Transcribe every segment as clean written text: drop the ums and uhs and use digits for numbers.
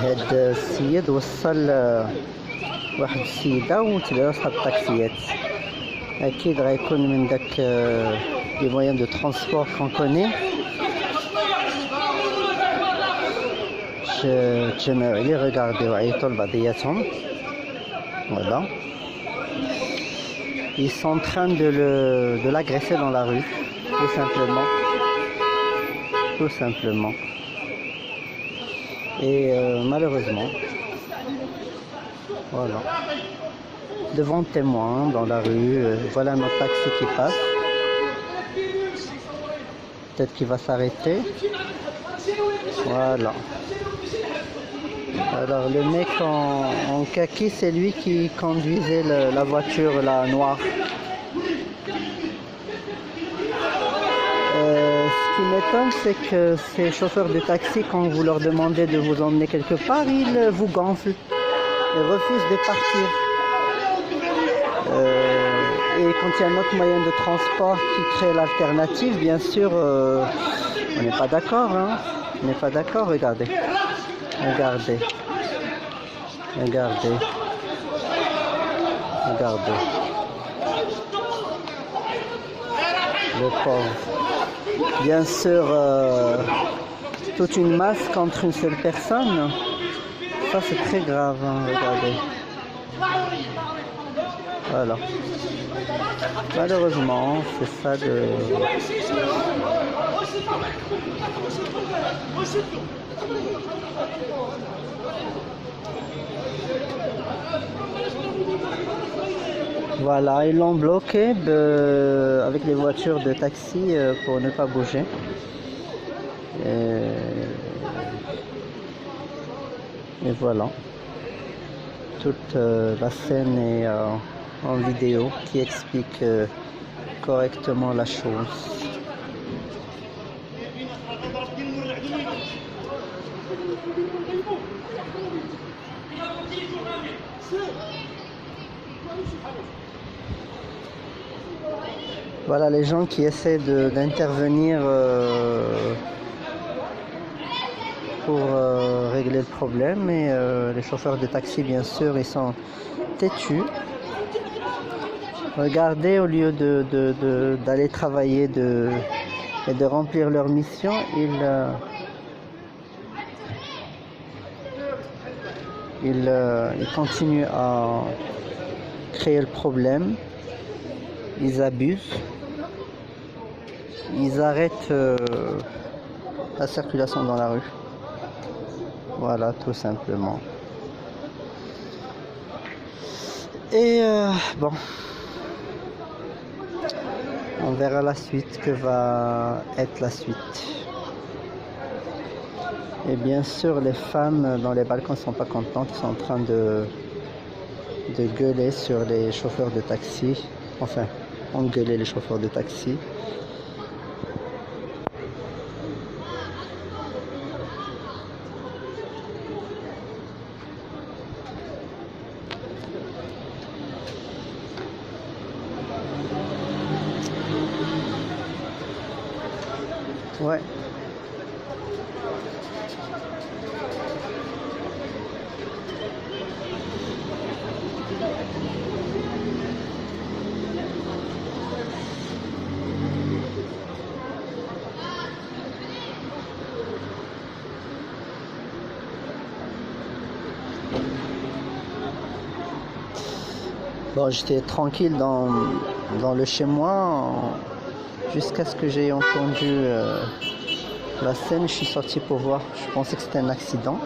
هاد السيد وصل واحد السيدة وتبع أصحاب الطاكسيات. أكيد غيكون من داك لي مويان دو ترونسبور كون كوني. تجمعوا عليه غيغارديو عيطوا لبعضياتهم. Voilà. Ils sont en train de l'agresser dans la rue, tout simplement. Tout simplement. Et malheureusement, voilà. Devant témoin dans la rue, voilà notre taxi qui passe. Peut-être qu'il va s'arrêter. Voilà. Alors le mec en kaki, c'est lui qui conduisait la voiture là, noire. Ce qui m'étonne, c'est que ces chauffeurs de taxi, quand vous leur demandez de vous emmener quelque part, ils vous gonflent et refusent de partir. Et quand il y a un autre moyen de transport qui crée l'alternative, bien sûr, on n'est pas d'accord. Hein? On n'est pas d'accord, regardez. Regardez. Regardez. Regardez. Le pauvre. Bien sûr, toute une masse contre une seule personne. Ça, c'est très grave. Hein, regardez. Voilà. Malheureusement, c'est ça de... Voilà, ils l'ont bloqué avec les voitures de taxi pour ne pas bouger. Et voilà. Toute la scène est en vidéo qui explique correctement la chose. Voilà les gens qui essaient d'intervenir pour régler le problème, et les chauffeurs de taxi, bien sûr, ils sont têtus. Regardez, au lieu d'aller travailler et de remplir leur mission, ils continuent à créer le problème. Ils abusent. Ils arrêtent la circulation dans la rue. Voilà, tout simplement. Et bon, on verra la suite, que va être la suite. Et bien sûr, les femmes dans les balcons ne sont pas contentes, ils sont en train de gueuler sur les chauffeurs de taxi. Enfin, engueuler les chauffeurs de taxi. Ouais. Bon, j'étais tranquille dans le chez moi jusqu'à ce que j'ai entendu la scène. Je suis sorti pour voir. Je pensais que c'était un accident.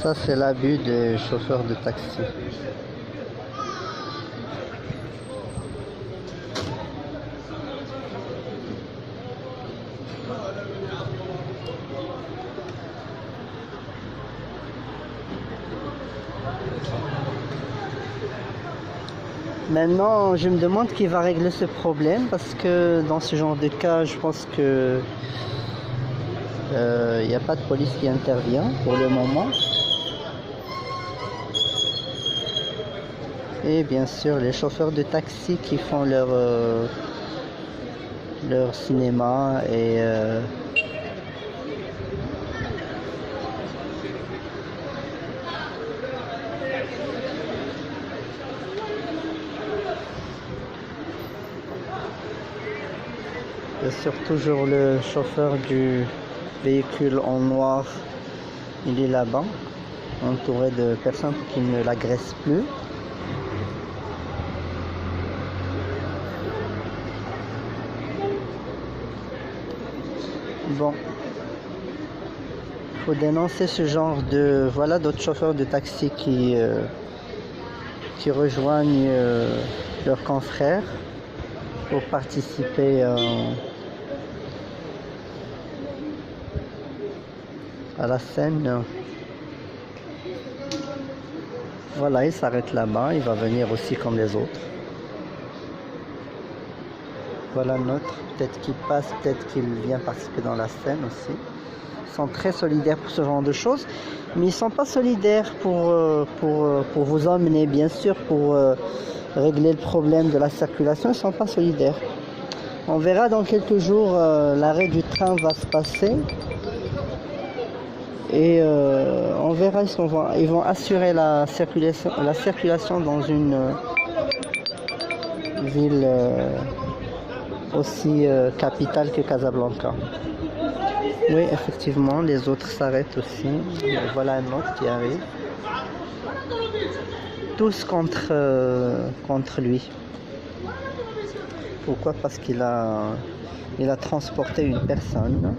Ça, c'est l'abus des chauffeurs de taxi. Maintenant, je me demande qui va régler ce problème parce que dans ce genre de cas, je pense que il n'y a pas de police qui intervient pour le moment. Et bien sûr, les chauffeurs de taxi qui font leur cinéma et bien sûr, toujours le chauffeur du véhicule en noir, il est là-bas, entouré de personnes qui ne l'agressent plus. Bon, faut dénoncer ce genre de... Voilà d'autres chauffeurs de taxi qui rejoignent leurs confrères pour participer à la scène. Voilà, il s'arrête là-bas, il va venir aussi comme les autres. Voilà notre, peut-être qu'il passe, peut-être qu'il vient participer dans la scène aussi. Ils sont très solidaires pour ce genre de choses, mais ils ne sont pas solidaires pour vous emmener, bien sûr, pour régler le problème de la circulation. Ils ne sont pas solidaires. On verra dans quelques jours, l'arrêt du train va se passer. Et on verra, ils vont assurer la circulation dans une ville aussi capitale que Casablanca. Oui, effectivement, les autres s'arrêtent aussi. Voilà un autre qui arrive. Tous contre lui. Pourquoi? Parce qu'il a transporté une personne.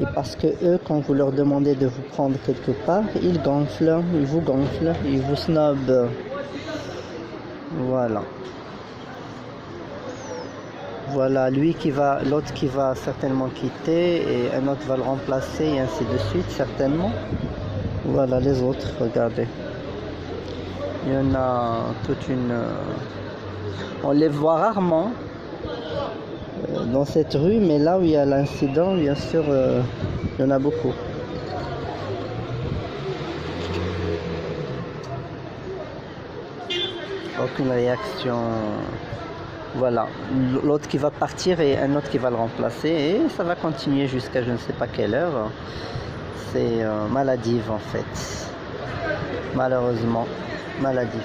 Et parce que eux, quand vous leur demandez de vous prendre quelque part, ils vous gonflent, ils vous snobent. Voilà. Voilà, l'autre qui va certainement quitter et un autre va le remplacer et ainsi de suite, certainement. Voilà les autres, regardez. Il y en a toute une... On les voit rarement dans cette rue, mais là où il y a l'incident, bien sûr, il y en a beaucoup. Aucune réaction. Voilà, l'autre qui va partir et un autre qui va le remplacer, et ça va continuer jusqu'à je ne sais pas quelle heure. C'est maladif en fait, malheureusement, maladif.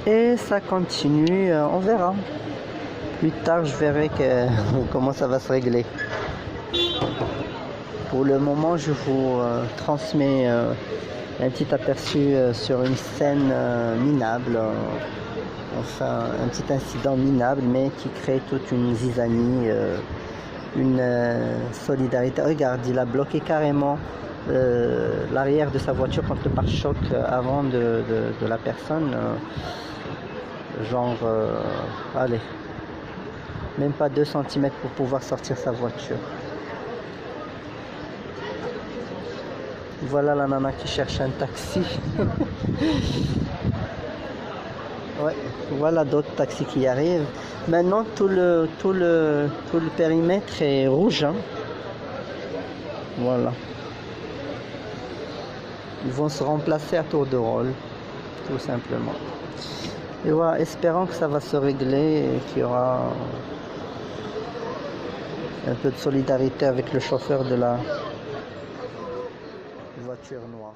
Et ça continue, on verra. Plus tard, je verrai comment ça va se régler. Pour le moment, je vous transmets un petit aperçu sur une scène minable, enfin un petit incident minable, mais qui crée toute une zizanie, une solidarité. Regarde, il a bloqué carrément l'arrière de sa voiture contre le pare-choc avant de la personne. Allez, même pas 2 cm pour pouvoir sortir sa voiture. Voilà la nana qui cherche un taxi. Ouais, voilà d'autres taxis qui arrivent. Maintenant tout le périmètre est rouge, hein. Voilà. Ils vont se remplacer à tour de rôle, tout simplement. Et voilà, espérons que ça va se régler et qu'il y aura un peu de solidarité avec le chauffeur de la voiture noire.